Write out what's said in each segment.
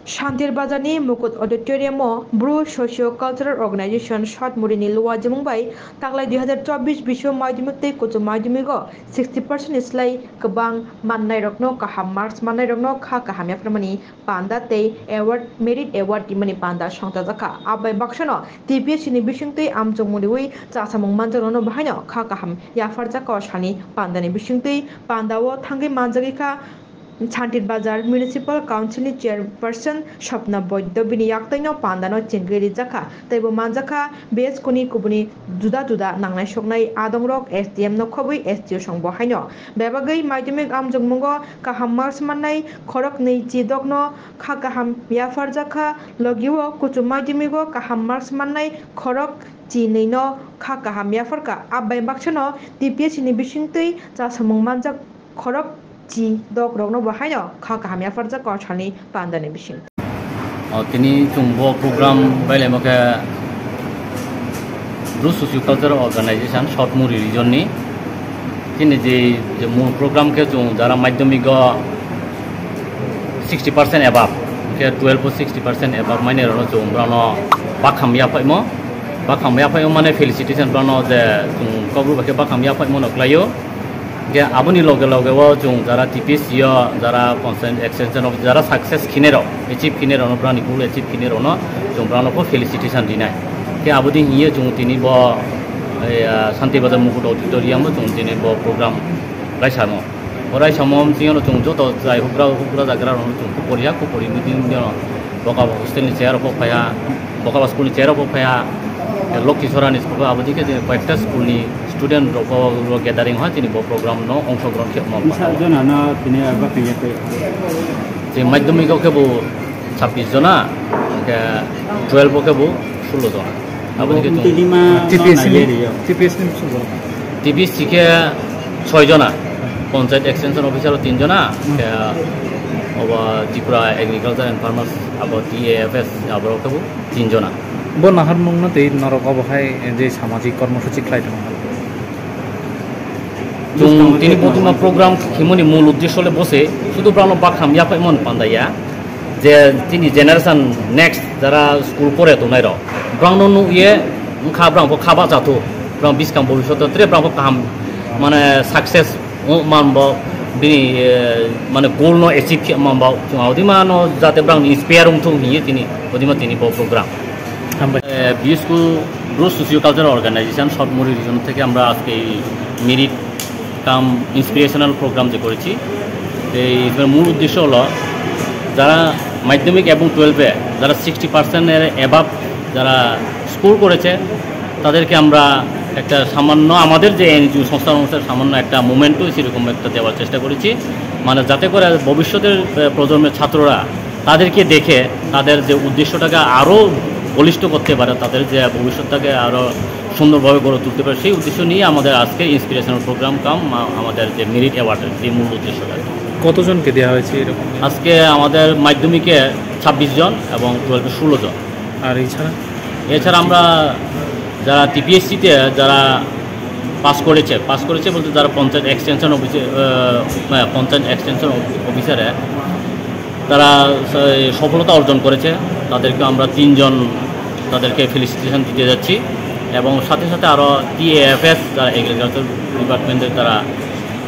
Shantir Bazani Mukut Auditorium Bru Socio Cultural Organization Short Murini Lua Jemungbai Taklai 2024 Bisho Madimute Kutu Madimigo 60% Islay Kebang Manai Rokno Kaham Mars Manai Rokno Ka Kahamya Framani Panda Te Award Merit Award Timani Panda Shangta Zaka Abai Bakshono TPS ni Bishungte Amjong Mudiwi Zasamung Manjanono Bahino Ka Kaham Yafar Zaka Shani Panda ni Bishungte Pandawo Tangi Manjagika Shantir Bazar Municipal Council Chairperson Shapna Boydo Bini Yaktaino Pandano Chingiri Jaka Tebo Manjaka Bes Kuni Kubuni Duda Nangnai Shognai Adongrok SDM no Kobui STO Shongbo Haino Bebagai Maidimik Amjong Mungo Kaham Mars Manai Korok Nei Chidogno Kakaham Yafar Jaka Logiwo Kutu Maidimigo Kaham Mars Manai Korok Chinino Kakaham Yafarka Abai Bakchano DPS ni Bishingtui Jasamung Manjak Korok dok rokno bahaino kha kaham yafar ja ko chani pandane bishing tini chungbo program baile moke Bru Socio Cultural Organization short muri region ni tini je mu program ke chung jara madhyamik 60% above ke 12 60% above mane rono chung brano bakham yapai mane felicitation brano je chung kobru bake bakham yapai mono klayo ge aboni loge wo chung jara TPS yo jara consent extension of jara success kinero achieve kinero no brani kul achieve kinero no chung brano ko felicitation dinai ke abodi hiye chung tini bo Shantir Bazar Mukut Auditorium chung tini bo program raisamo orai samom singo chung joto jai hukra jagra no chung poriya ko pori midin no boka hostel ni chair ko phaya boka school ni chair ko phaya Lokki Sorani school abodi ke কয়েকটা school ni student ro gathering ha tini bo program no অংশগ্রহণ ke mo jona na tini aba piye pe je madhyamik ke bo 26 jona ke 12 ke bo 16 jona abodi ke TPS ke 6 jona panchayat extension officer 3 jona ke oba Tripura agriculture and farmers abo TAFS abo ke bo 3 jona bo nahar mungno tei norok obhai je samajik কর্মসূচি খাইতো তিনি প্রথম programme খিমনি মূল উদ্দেশ্য হলে বসে শুধু ব্রানো বাখাম ইয়াপাই মন পান্দাইয়া যে তিনি জেনারেশন নেক্সট যারা স্কুল পড়ে তো নাইর ব্রানো নু ইয়ে খাব্রাঙ্ক খাবা জাতো ব্রাং বিস্কাম ভবিষ্যতে ত্রে ব্রাঙ্ক কাম মানে সাকসেস মানব বিনি মানে গোল নো অ্যাচিভ মানব আউদিমানো যাতে ব্রাং ইন্সপায়ার উমথু নিয়ে তিনি ওদিমা তিনি প্রোগ্রাম বিএসকু Bru Socio Cultural Organization শর্ট মুরি রিজন থেকে আমরা আজকে মেরিট কাম ইন্সপিরেশনাল প্রোগ্রাম যে করেছি এই মূল উদ্দেশ্য হলো যারা মাধ্যমিক এবং 12-এ যারা 60% এর অ্যাবাভ যারা স্কোর করেছে তাদেরকে আমরা একটা সামান্য আমাদের যে এনজিও সংস্থার অনুসারে সামান্য একটা মোমেন্টও সেরকম একটা দেওয়ার চেষ্টা করেছি মানে যাতে করে ভবিষ্যতের প্রজন্মের ছাত্ররা তাদেরকে দেখে তাদের যে উদ্দেশ্যটাকে আরও বলিষ্ঠ করতে পারে তাদের যে ভবিষ্যৎটাকে আরও সুন্দরভাবে গড়ে তুলতে পারে সেই উদ্দেশ্য নিয়ে আমাদের আজকে ইন্সপিরেশনাল প্রোগ্রাম কাম আমাদের যে মেরিট অ্যাওয়ার্ডের যে মূল উদ্দেশ্যটা কতজনকে দেওয়া হয়েছে এরকম আজকে আমাদের মাধ্যমিকে 26 জন এবং 12-এ 16 জন আর এছাড়া আমরা যারা TPSC-তে যারা পাস করেছে বলতে যারা পঞ্চায়েত এক্সটেনশন অফিসারে তারা সফলতা অর্জন করেছে তাদেরকে আমরা 3 জন তাদেরকে ফেলিসিটেশন দিতে যাচ্ছি এবং সাথে সাথে আরও TAFS যারা এগ্রিকালচার ডিপার্টমেন্টের তারা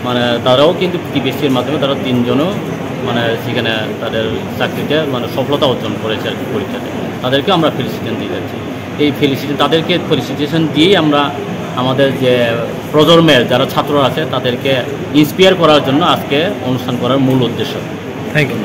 মানে তারাও কিন্তু TPSC-এর মাধ্যমে তারা 3 জনও মানে সেখানে তাদের চাকরিতে মানে সফলতা অর্জন করেছে আর কি পরীক্ষাতে তাদেরকে আমরা ফেলিসিটেশন দিয়ে যাচ্ছি এই তাদেরকে ফেলিসিটেশন দিয়েই আমরা আমাদের যে প্রজন্মের যারা ছাত্ররা আছে তাদেরকে ইন্সপায়ার করার জন্য আজকে অনুষ্ঠান করার মূল উদ্দেশ্য। Thank you.